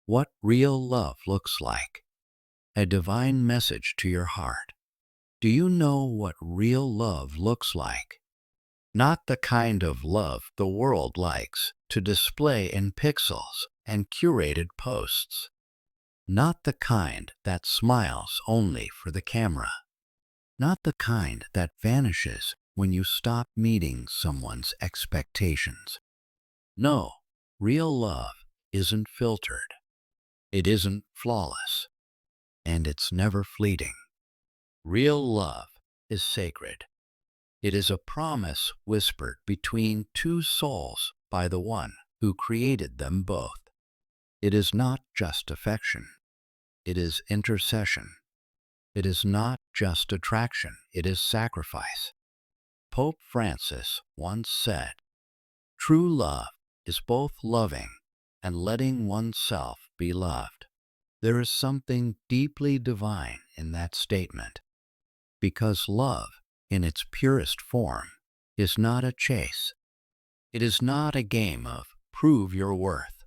what real love looks like. A divine message to your heart. Do you know what real love looks like? Not the kind of love the world likes to display in pixels and curated posts. Not the kind that smiles only for the camera. Not the kind that vanishes when you stop meeting someone's expectations. No, real love isn't filtered. It isn't flawless. And it's never fleeting. Real love is sacred. It is a promise whispered between two souls by the one who created them both. It is not just affection. It is intercession. It is not just attraction. It is sacrifice. Pope Francis once said, "True love is both loving and letting oneself be loved." There is something deeply divine in that statement, because love, in its purest form, is not a chase. It is not a game of prove your worth.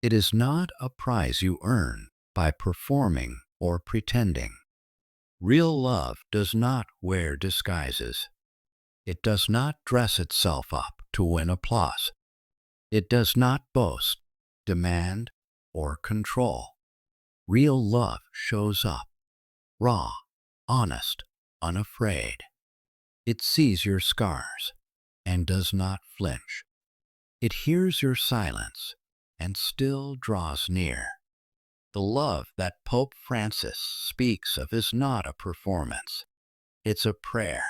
It is not a prize you earn by performing or pretending. Real love does not wear disguises. It does not dress itself up to win applause. It does not boast, demand, or control. Real love shows up, raw, honest, unafraid. It sees your scars and does not flinch. It hears your silence and still draws near. The love that Pope Francis speaks of is not a performance. It's a prayer.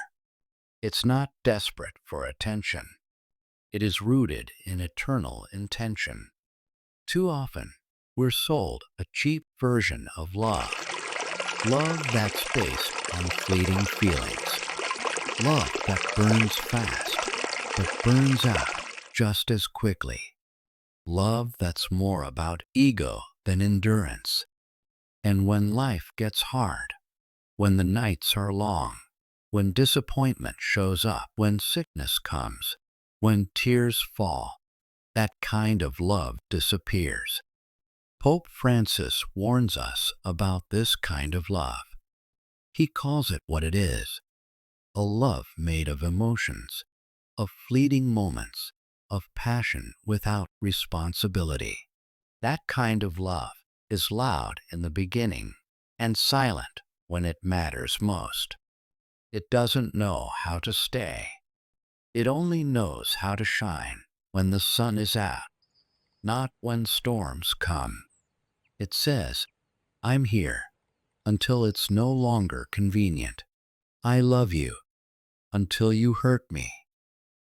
It's not desperate for attention. It is rooted in eternal intention. Too often, we're sold a cheap version of love. Love that's based on fleeting feelings. Love that burns fast, but burns out just as quickly. Love that's more about ego than endurance. And when life gets hard, when the nights are long, when disappointment shows up, when sickness comes, when tears fall, that kind of love disappears. Pope Francis warns us about this kind of love. He calls it what it is, a love made of emotions, of fleeting moments, of passion without responsibility. That kind of love is loud in the beginning and silent when it matters most. It doesn't know how to stay. It only knows how to shine when the sun is out, not when storms come. It says, "I'm here until it's no longer convenient. I love you until you hurt me.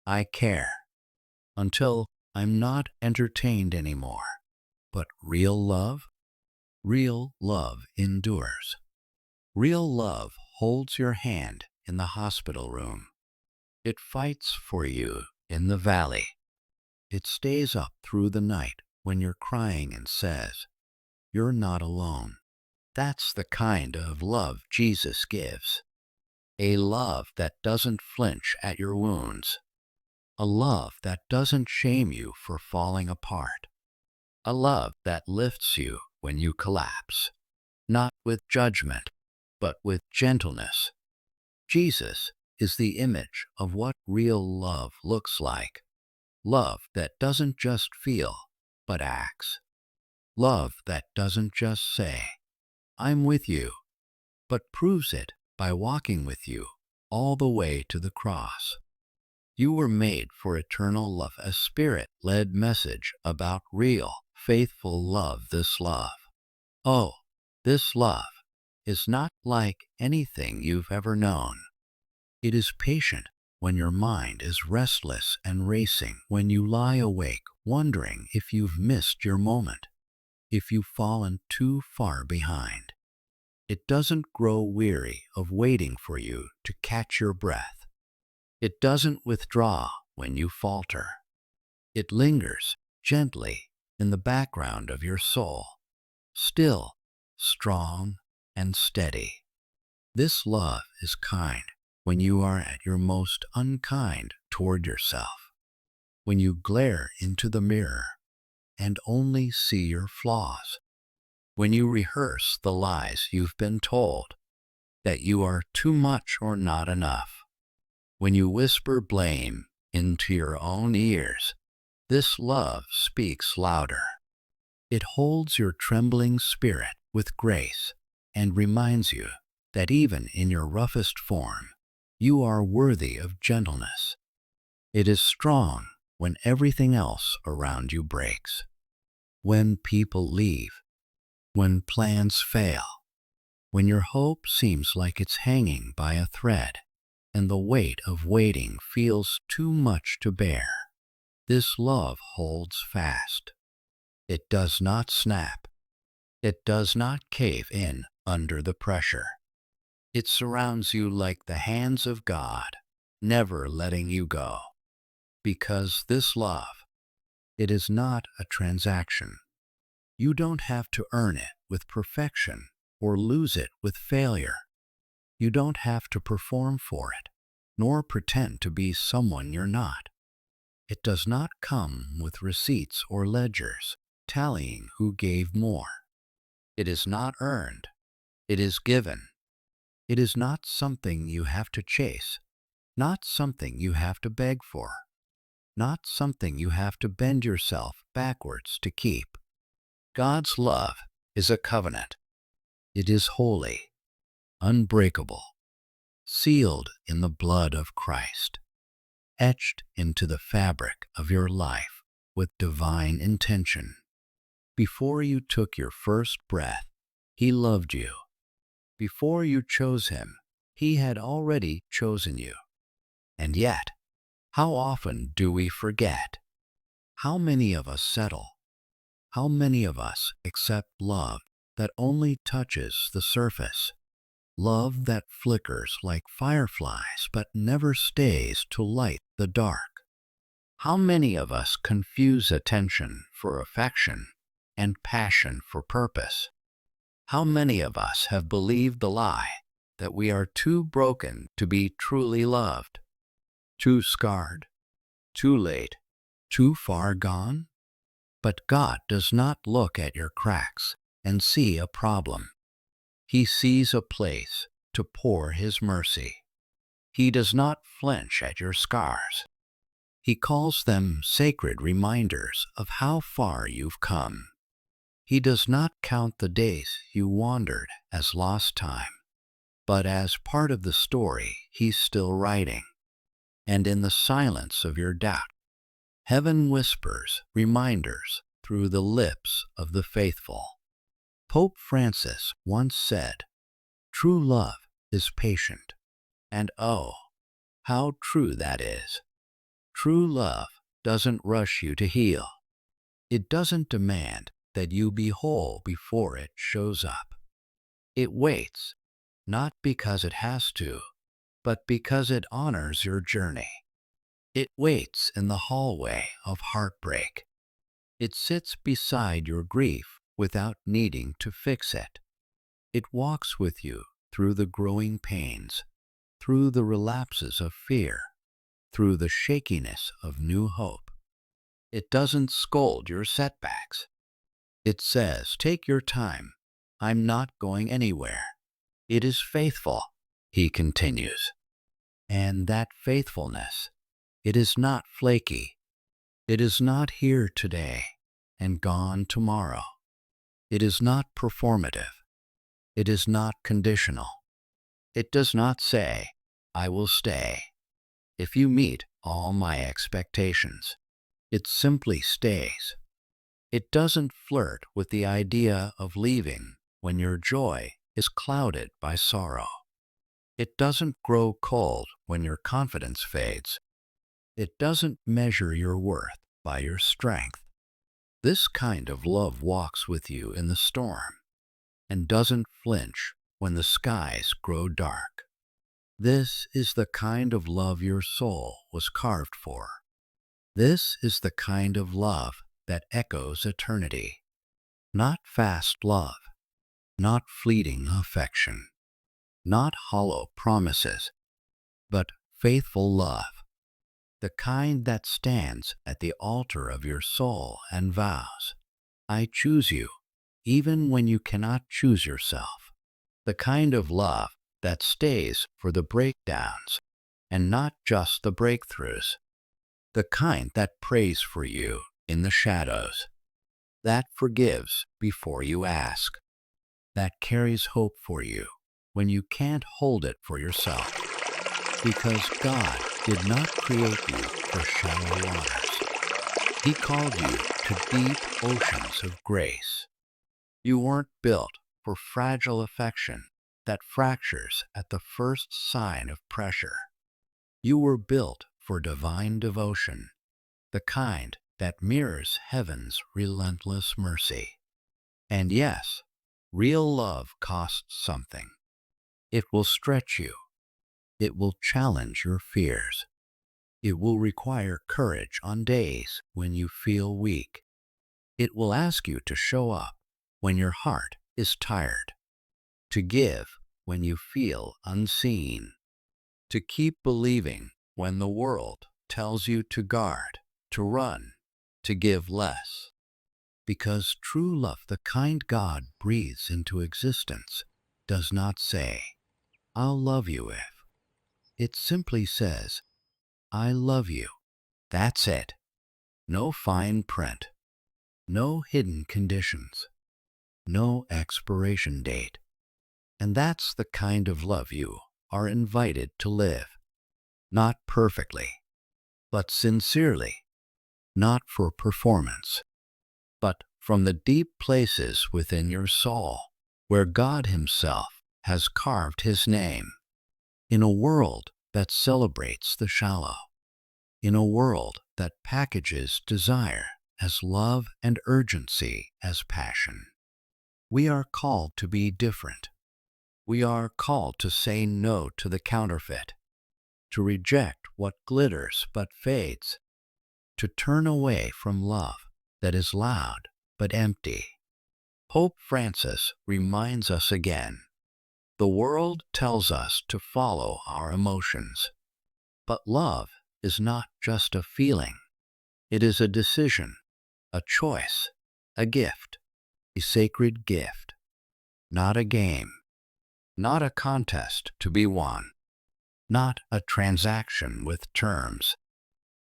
I care until I'm not entertained anymore." But real love? Real love endures. Real love holds your hand in the hospital room. It fights for you in the valley. It stays up through the night when you're crying and says, "You're not alone." That's the kind of love Jesus gives. A love that doesn't flinch at your wounds. A love that doesn't shame you for falling apart. A love that lifts you when you collapse, not with judgment, but with gentleness. Jesus is the image of what real love looks like. Love that doesn't just feel, but acts. Love that doesn't just say, "I'm with you," but proves it by walking with you all the way to the cross. You were made for eternal love, a spirit-led message about real, faithful love. This love, oh, this love is not like anything you've ever known. It is patient when your mind is restless and racing, when you lie awake wondering if you've missed your moment, if you've fallen too far behind. It doesn't grow weary of waiting for you to catch your breath. It doesn't withdraw when you falter. It lingers gently in the background of your soul, still, strong, and steady. This love is kind when you are at your most unkind toward yourself, when you glare into the mirror and only see your flaws, when you rehearse the lies you've been told, that you are too much or not enough, when you whisper blame into your own ears, this love speaks louder. It holds your trembling spirit with grace and reminds you that even in your roughest form, you are worthy of gentleness. It is strong when everything else around you breaks. When people leave, when plans fail, when your hope seems like it's hanging by a thread, and the weight of waiting feels too much to bear, this love holds fast. It does not snap. It does not cave in under the pressure. It surrounds you like the hands of God, never letting you go. Because this love, it is not a transaction. You don't have to earn it with perfection or lose it with failure. You don't have to perform for it, nor pretend to be someone you're not. It does not come with receipts or ledgers tallying who gave more. It is not earned. It is given. It is not something you have to chase, not something you have to beg for, not something you have to bend yourself backwards to keep. God's love is a covenant. It is holy, unbreakable, sealed in the blood of Christ, etched into the fabric of your life with divine intention. Before you took your first breath, He loved you. Before you chose Him, He had already chosen you. And yet, how often do we forget? How many of us settle? How many of us accept love that only touches the surface? Love that flickers like fireflies but never stays to light the dark. How many of us confuse attention for affection and passion for purpose? How many of us have believed the lie that we are too broken to be truly loved, too scarred, too late, too far gone? But God does not look at your cracks and see a problem. He sees a place to pour His mercy. He does not flinch at your scars. He calls them sacred reminders of how far you've come. He does not count the days you wandered as lost time, but as part of the story He's still writing. And in the silence of your doubt, heaven whispers reminders through the lips of the faithful. Pope Francis once said, "True love is patient." And oh, how true that is. True love doesn't rush you to heal. It doesn't demand that you be whole before it shows up. It waits, not because it has to, but because it honors your journey. It waits in the hallway of heartbreak. It sits beside your grief without needing to fix it. It walks with you through the growing pains, through the relapses of fear, through the shakiness of new hope. It doesn't scold your setbacks. It says, "Take your time. I'm not going anywhere." It is faithful, He continues. And that faithfulness, it is not flaky. It is not here today and gone tomorrow. It is not performative. It is not conditional. It does not say, "I will stay if you meet all my expectations." It simply stays. It doesn't flirt with the idea of leaving when your joy is clouded by sorrow. It doesn't grow cold when your confidence fades. It doesn't measure your worth by your strength. This kind of love walks with you in the storm and doesn't flinch when the skies grow dark. This is the kind of love your soul was carved for. This is the kind of love that echoes eternity. Not fast love, not fleeting affection, not hollow promises, but faithful love, the kind that stands at the altar of your soul and vows, "I choose you. even when you cannot choose yourself. The kind of love that stays for the breakdowns and not just the breakthroughs. The kind that prays for you in the shadows, that forgives before you ask, that carries hope for you when you can't hold it for yourself. Because God did not create you for shallow waters. He called you to deep oceans of grace. You weren't built for fragile affection that fractures at the first sign of pressure. You were built for divine devotion, the kind that mirrors heaven's relentless mercy. And yes, real love costs something. It will stretch you. It will challenge your fears. It will require courage on days when you feel weak. It will ask you to show up when your heart is tired, to give when you feel unseen, to keep believing when the world tells you to guard, to run, to give less. Because true love, the kind God breathes into existence, does not say, "I'll love you if." It simply says, "I love you." That's it. No fine print, no hidden conditions, no expiration date. And that's the kind of love you are invited to live. Not perfectly, but sincerely. Not for performance, but from the deep places within your soul, where God Himself has carved His name. In a world that celebrates the shallow, in a world that packages desire as love and urgency as passion, we are called to be different. We are called to say no to the counterfeit, to reject what glitters but fades, to turn away from love that is loud but empty. Pope Francis reminds us again, the world tells us to follow our emotions, but love is not just a feeling. It is a decision, a choice, a gift, a sacred gift, not a game, not a contest to be won, not a transaction with terms.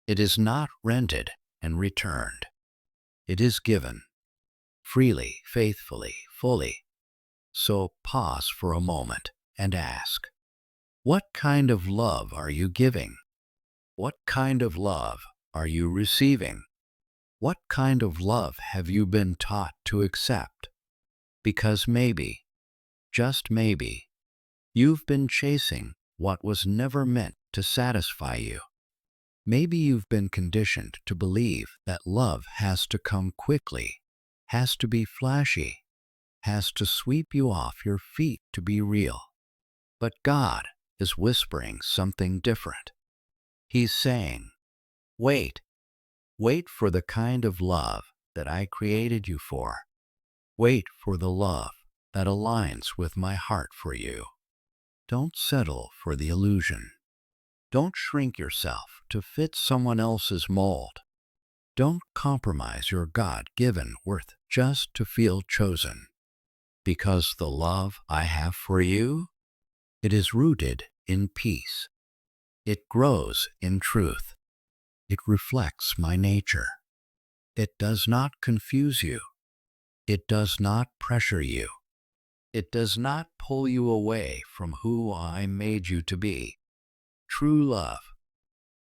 It is not rented and returned. It is given, freely, faithfully, fully. So pause for a moment and ask, what kind of love are you giving? What kind of love are you receiving? What kind of love have you been taught to accept? Because maybe, just maybe, you've been chasing what was never meant to satisfy you. Maybe you've been conditioned to believe that love has to come quickly, has to be flashy, has to sweep you off your feet to be real. But God is whispering something different. He's saying, wait, wait for the kind of love that I created you for. Wait for the love that aligns with my heart for you. Don't settle for the illusion. Don't shrink yourself to fit someone else's mold. Don't compromise your God-given worth just to feel chosen. Because the love I have for you, it is rooted in peace. It grows in truth. It reflects my nature. It does not confuse you. It does not pressure you. It does not pull you away from who I made you to be. True love,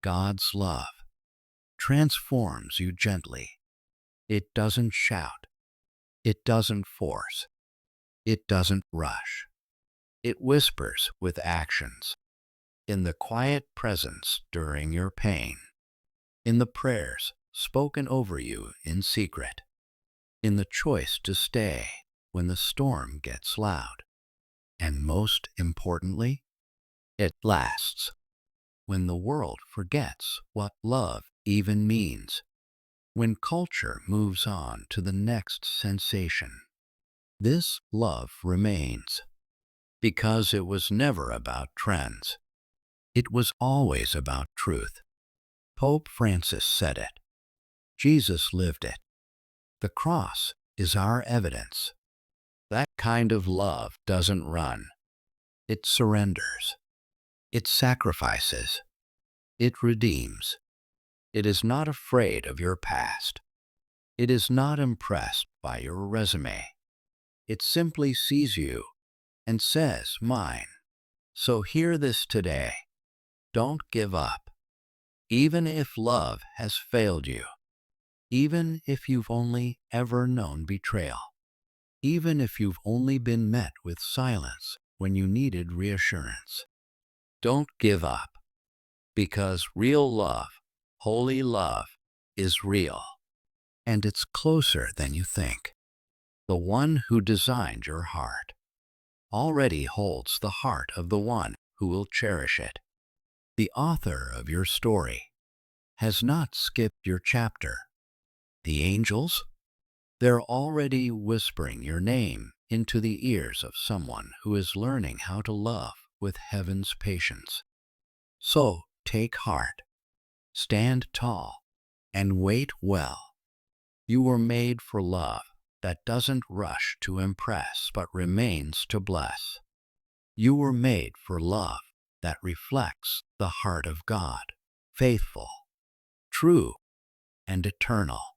God's love, transforms you gently. It doesn't shout. It doesn't force. It doesn't rush. It whispers with actions, in the quiet presence during your pain, in the prayers spoken over you in secret, in the choice to stay when the storm gets loud. And most importantly, it lasts when the world forgets what love even means, when culture moves on to the next sensation. This love remains because it was never about trends. It was always about truth. Pope Francis said it. Jesus lived it. The cross is our evidence. kind of love doesn't run. It surrenders. It sacrifices. It redeems. It is not afraid of your past. It is not impressed by your resume. It simply sees you and says, "Mine." So hear this today. Don't give up. Even if love has failed you, even if you've only ever known betrayal, even if you've only been met with silence when you needed reassurance, don't give up, because real love, holy love, is real, and it's closer than you think. The one who designed your heart already holds the heart of the one who will cherish it. The author of your story has not skipped your chapter. The angels, they're already whispering your name into the ears of someone who is learning how to love with heaven's patience. So take heart, stand tall, and wait well. You were made for love that doesn't rush to impress but remains to bless. You were made for love that reflects the heart of God, faithful, true, and eternal.